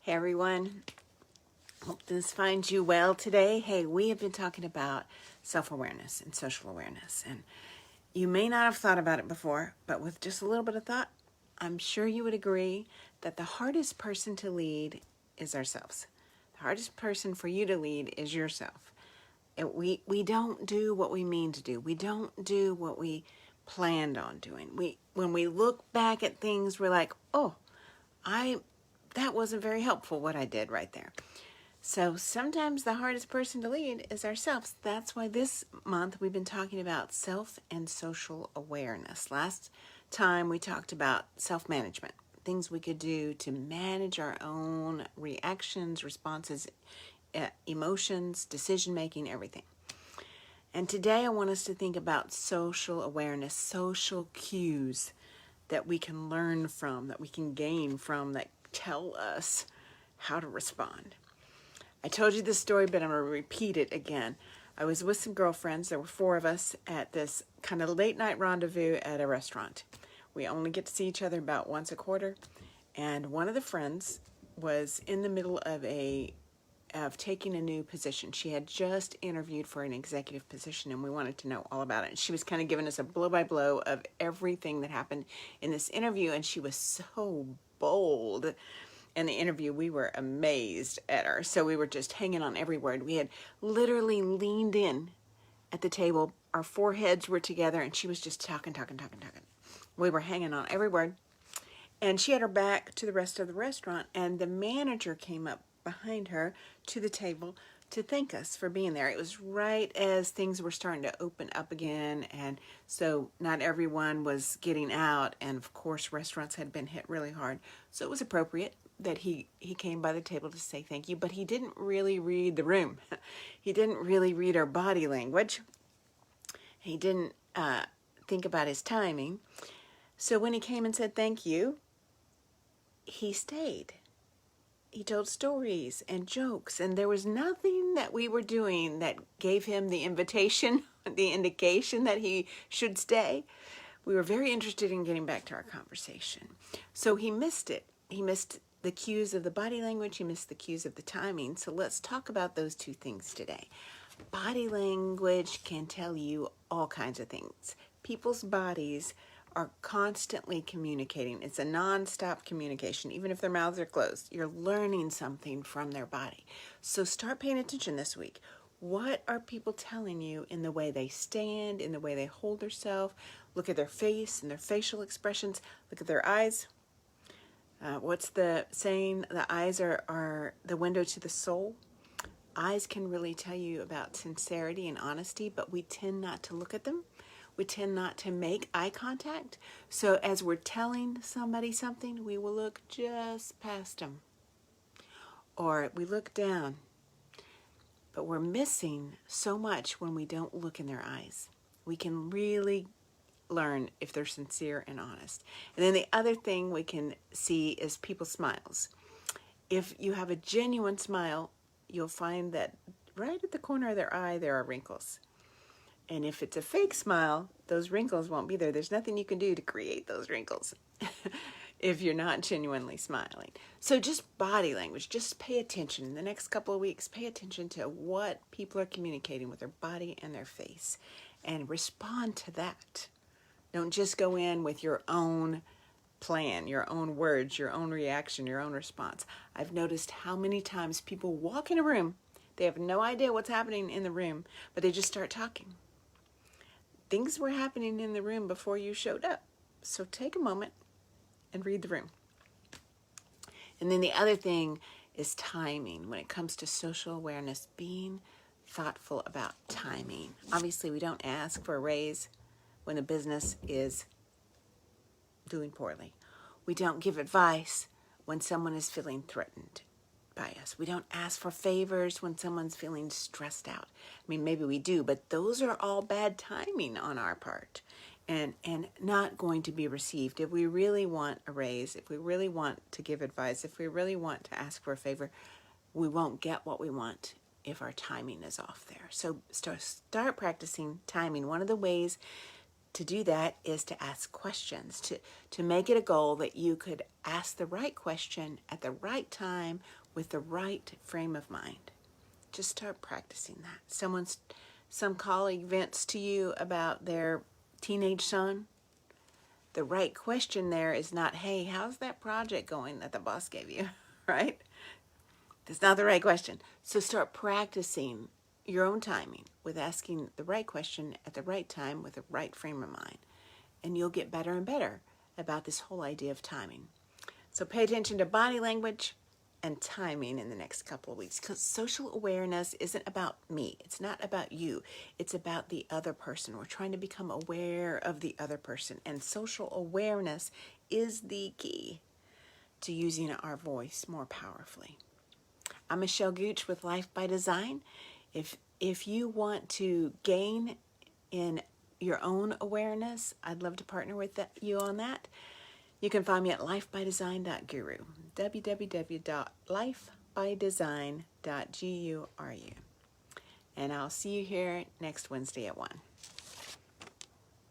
Hey everyone, hope this finds you well today. Hey, we have been talking about self-awareness and social awareness, and you may not have thought about it before, but with just a little bit of thought, I'm sure you would agree that the hardest person to lead is ourselves. The hardest person for you to lead is yourself. We don't do what we mean to do. We don't do what we planned on doing. When we look back at things, we're like, oh, that wasn't very helpful what I did right there. So sometimes the hardest person to lead is ourselves. That's why this month we've been talking about self and social awareness. Last time we talked about self-management, things we could do to manage our own reactions, responses, emotions, decision-making, everything. And today I want us to think about social awareness, social cues that we can learn from, that we can gain from, that tell us how to respond. I told you this story, but I'm going to repeat it again. I was with some girlfriends. There were 4 of us at this kind of late night rendezvous at a restaurant. We only get to see each other about once a quarter. And one of the friends was in the middle of taking a new position. She had just interviewed for an executive position, and we wanted to know all about it. And she was kind of giving us a blow-by-blow of everything that happened in this interview, and she was so bold. In the interview, we were amazed at her. So we were just hanging on every word. We had literally leaned in at the table. Our foreheads were together, and she was just talking. We were hanging on every word. And she had her back to the rest of the restaurant, and the manager came up behind her to the table to thank us for being there. It was right as things were starting to open up again, and so not everyone was getting out, and of course restaurants had been hit really hard. So it was appropriate that he came by the table to say thank you, but he didn't really read the room. He didn't really read our body language. He didn't think about his timing. So when he came and said thank you, he stayed. He told stories and jokes, and there was nothing that we were doing that gave him the invitation, the indication that he should stay. We were very interested in getting back to our conversation. So he missed it. He missed the cues of the body language. He missed the cues of the timing. So let's talk about those 2 things today. Body language can tell you all kinds of things. People's bodies are constantly communicating. It's a non-stop communication. Even if their mouths are closed, you're learning something from their body. So start paying attention this week. What are people telling you in the way they stand, in the way they hold themselves? Look at their face and their facial expressions. Look at their eyes. What's the saying? The eyes are the window to the soul. Eyes can really tell you about sincerity and honesty, but we tend not to look at them. We tend not to make eye contact. So as we're telling somebody something, we will look just past them. Or we look down. But we're missing so much when we don't look in their eyes. We can really learn if they're sincere and honest. And then the other thing we can see is people's smiles. If you have a genuine smile, you'll find that right at the corner of their eye there are wrinkles. And if it's a fake smile, those wrinkles won't be there. There's nothing you can do to create those wrinkles if you're not genuinely smiling. So just body language, just pay attention. In the next couple of weeks, pay attention to what people are communicating with their body and their face and respond to that. Don't just go in with your own plan, your own words, your own reaction, your own response. I've noticed how many times people walk in a room, they have no idea what's happening in the room, but they just start talking. Things were happening in the room before you showed up. So take a moment and read the room. And then the other thing is timing. When it comes to social awareness, being thoughtful about timing. Obviously, we don't ask for a raise when the business is doing poorly. We don't give advice when someone is feeling threatened by us. We don't ask for favors when someone's feeling stressed out. I mean, maybe we do, but those are all bad timing on our part and not going to be received. If we really want a raise, if we really want to give advice, if we really want to ask for a favor, we won't get what we want if our timing is off there. So start practicing timing. One of the ways to do that is to ask questions, to make it a goal that you could ask the right question at the right time with the right frame of mind. Just start practicing that. Some colleague vents to you about their teenage son. The right question there is not, hey, how's that project going that the boss gave you, right? That's not the right question. So start practicing your own timing with asking the right question at the right time with the right frame of mind. And you'll get better and better about this whole idea of timing. So pay attention to body language and timing in the next couple of weeks, because social awareness isn't about me. It's not about you. It's about the other person. We're trying to become aware of the other person, and social awareness is the key to using our voice more powerfully. I'm Michele Gooch with Life by Design. If you want to gain in your own awareness, I'd love to partner with you on that. You can find me at lifebydesign.guru, www.lifebydesign.guru. And I'll see you here next Wednesday at 1.